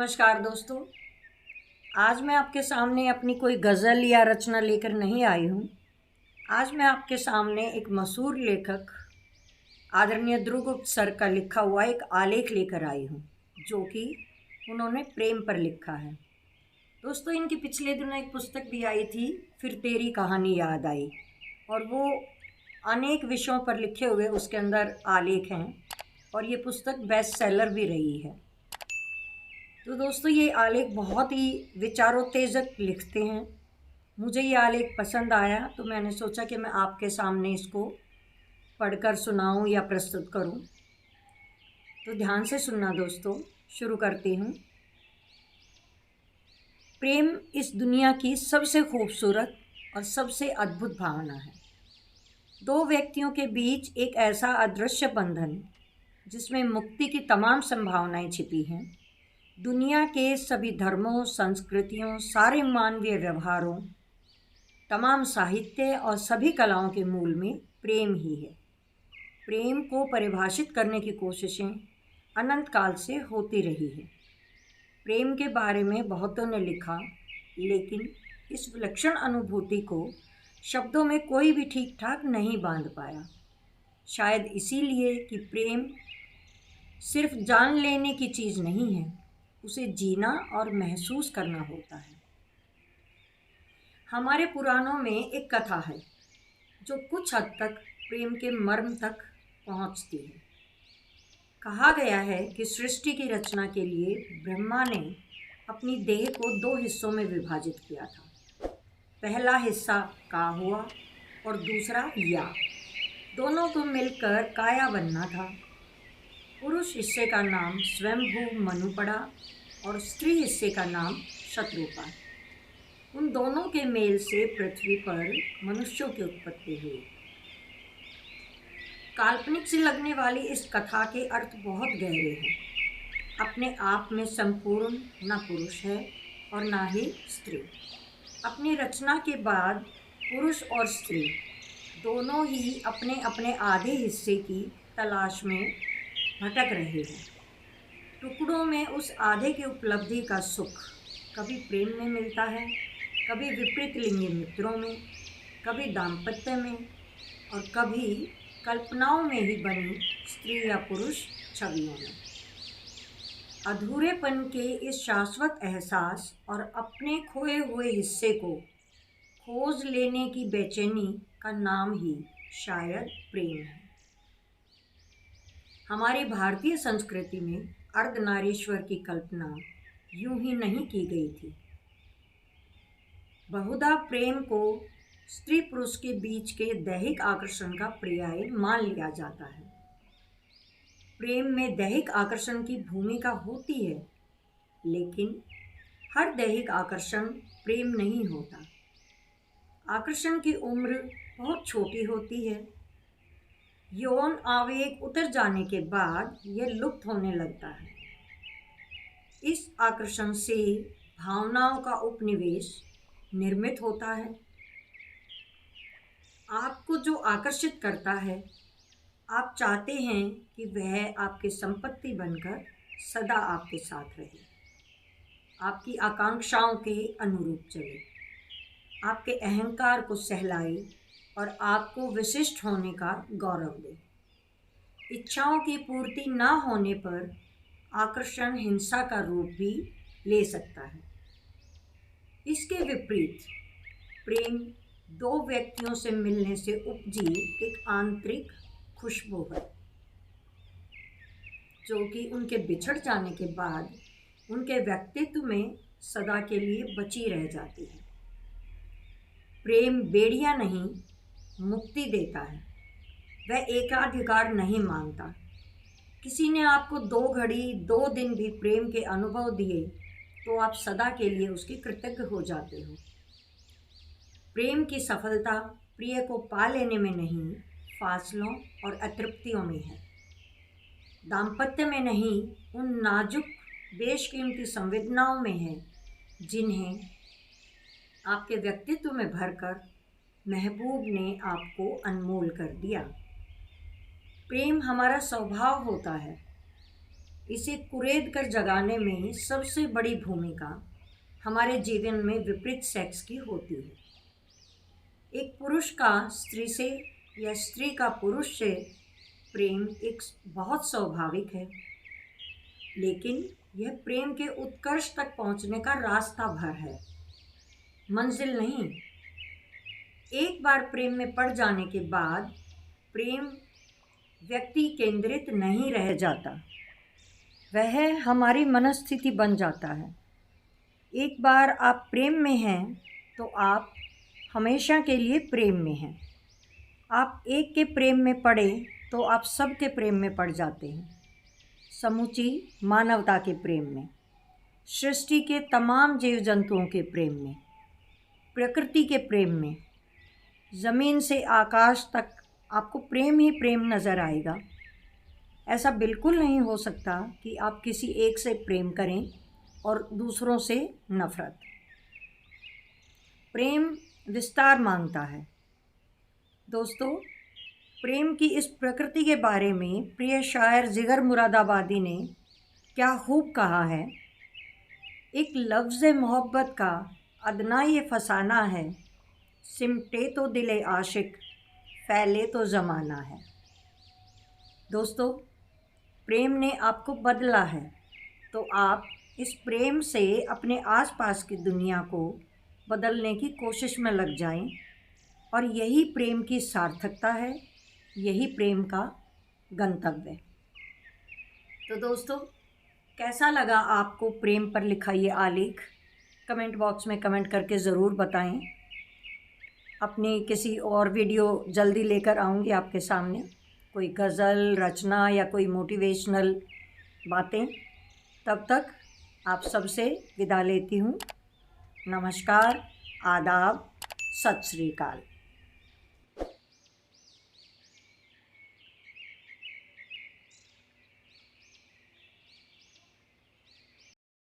नमस्कार दोस्तों। आज मैं आपके सामने अपनी कोई गज़ल या रचना लेकर नहीं आई हूँ। आज मैं आपके सामने एक मशहूर लेखक आदरणीय ध्रुवगुप्त सर का लिखा हुआ एक आलेख लेकर आई हूँ, जो कि उन्होंने प्रेम पर लिखा है। दोस्तों, इनकी पिछले दिनों एक पुस्तक भी आई थी, फिर तेरी कहानी याद आई, और वो अनेक विषयों पर लिखे हुए उसके अंदर आलेख हैं, और ये पुस्तक बेस्ट सेलर भी रही है। तो दोस्तों, ये आलेख बहुत ही विचारोत्तेजक लिखते हैं। मुझे ये आलेख पसंद आया तो मैंने सोचा कि मैं आपके सामने इसको पढ़कर सुनाऊं या प्रस्तुत करूं। तो ध्यान से सुनना दोस्तों, शुरू करती हूं। प्रेम इस दुनिया की सबसे खूबसूरत और सबसे अद्भुत भावना है। दो व्यक्तियों के बीच एक ऐसा अदृश्य बंधन जिसमें मुक्ति की तमाम संभावनाएं छिपी हैं। दुनिया के सभी धर्मों, संस्कृतियों, सारे मानवीय व्यवहारों, तमाम साहित्य और सभी कलाओं के मूल में प्रेम ही है। प्रेम को परिभाषित करने की कोशिशें अनंत काल से होती रही है। प्रेम के बारे में बहुतों ने लिखा, लेकिन इस विलक्षण अनुभूति को शब्दों में कोई भी ठीक ठाक नहीं बांध पाया। शायद इसीलिए कि प्रेम सिर्फ जान लेने की चीज़ नहीं है, उसे जीना और महसूस करना होता है। हमारे पुराणों में एक कथा है जो कुछ हद तक प्रेम के मर्म तक पहुंचती है। कहा गया है कि सृष्टि की रचना के लिए ब्रह्मा ने अपनी देह को दो हिस्सों में विभाजित किया था। पहला हिस्सा का हुआ और दूसरा या। दोनों को मिलकर काया बनना था। पुरुष हिस्से का नाम स्वयंभू मनु पड़ा और स्त्री हिस्से का नाम शत्रुपा। उन दोनों के मेल से पृथ्वी पर मनुष्यों की उत्पत्ति हुई। काल्पनिक सी लगने वाली इस कथा के अर्थ बहुत गहरे हैं। अपने आप में संपूर्ण न पुरुष है और न ही स्त्री। अपनी रचना के बाद पुरुष और स्त्री दोनों ही अपने अपने आधे हिस्से की तलाश में भटक रहे हैं। टुकड़ों में उस आधे की उपलब्धि का सुख कभी प्रेम में मिलता है, कभी विपरीत लिंगी मित्रों में, कभी दाम्पत्य में, और कभी कल्पनाओं में ही बनी स्त्री या पुरुष छवियों में। अधूरेपन के इस शाश्वत एहसास और अपने खोए हुए हिस्से को खोज लेने की बेचैनी का नाम ही शायद प्रेम है। हमारी भारतीय संस्कृति में अर्धनारीश्वर की कल्पना यूं ही नहीं की गई थी। बहुधा प्रेम को स्त्री पुरुष के बीच के दैहिक आकर्षण का पर्याय मान लिया जाता है। प्रेम में दैहिक आकर्षण की भूमिका होती है, लेकिन हर दैहिक आकर्षण प्रेम नहीं होता। आकर्षण की उम्र बहुत छोटी होती है। यौन आवेग उतर जाने के बाद यह लुप्त होने लगता है। इस आकर्षण से भावनाओं का उपनिवेश निर्मित होता है। आपको जो आकर्षित करता है, आप चाहते हैं कि वह आपकी संपत्ति बनकर सदा आपके साथ रहे, आपकी आकांक्षाओं के अनुरूप चले, आपके अहंकार को सहलाए और आपको विशिष्ट होने का गौरव दे। इच्छाओं की पूर्ति न होने पर आकर्षण हिंसा का रूप भी ले सकता है। इसके विपरीत प्रेम दो व्यक्तियों से मिलने से उपजी एक आंतरिक खुशबू है, जो कि उनके बिछड़ जाने के बाद उनके व्यक्तित्व में सदा के लिए बची रह जाती है। प्रेम बेड़ियां नहीं, मुक्ति देता है। वह एकाधिकार नहीं मांगता। किसी ने आपको 2 घड़ी 2 दिन भी प्रेम के अनुभव दिए तो आप सदा के लिए उसके कृतज्ञ हो जाते हो। प्रेम की सफलता प्रिय को पा लेने में नहीं, फासलों और अतृप्तियों में है। दाम्पत्य में नहीं, उन नाजुक बेशकीमती संवेदनाओं में है जिन्हें आपके व्यक्तित्व में भरकर महबूब ने आपको अनमोल कर दिया। प्रेम हमारा स्वभाव होता है। इसे कुरेद कर जगाने में सबसे बड़ी भूमिका हमारे जीवन में विपरीत सेक्स की होती है। एक पुरुष का स्त्री से या स्त्री का पुरुष से प्रेम एक बहुत स्वाभाविक है, लेकिन यह प्रेम के उत्कर्ष तक पहुंचने का रास्ता भर है, मंजिल नहीं। एक बार प्रेम में पड़ जाने के बाद प्रेम व्यक्ति केंद्रित नहीं रह जाता, वह हमारी मनस्थिति बन जाता है। एक बार आप प्रेम में हैं तो आप हमेशा के लिए प्रेम में हैं। आप एक के प्रेम में पड़े तो आप सबके प्रेम में पड़ जाते हैं, समूची मानवता के प्रेम में, सृष्टि के तमाम जीव जंतुओं के प्रेम में, प्रकृति के प्रेम में। ज़मीन से आकाश तक आपको प्रेम ही प्रेम नज़र आएगा। ऐसा बिल्कुल नहीं हो सकता कि आप किसी एक से प्रेम करें और दूसरों से नफ़रत। प्रेम विस्तार मांगता है। दोस्तों, प्रेम की इस प्रकृति के बारे में प्रिय शायर जिगर मुरादाबादी ने क्या खूब कहा है। एक लफ्ज़ मोहब्बत का अदना ये फसाना है, सिमटे तो दिले आशिक, फैले तो ज़माना है। दोस्तों, प्रेम ने आपको बदला है, तो आप इस प्रेम से अपने आसपास की दुनिया को बदलने की कोशिश में लग जाएं, और यही प्रेम की सार्थकता है, यही प्रेम का गंतव्य। तो दोस्तों, कैसा लगा आपको प्रेम पर लिखा ये आलेख? कमेंट बॉक्स में कमेंट करके ज़रूर बताएं। अपनी किसी और वीडियो जल्दी लेकर आऊँगी आपके सामने, कोई गज़ल रचना या कोई मोटिवेशनल बातें। तब तक आप सबसे विदा लेती हूँ। नमस्कार, आदाब, सत श्री अकाल।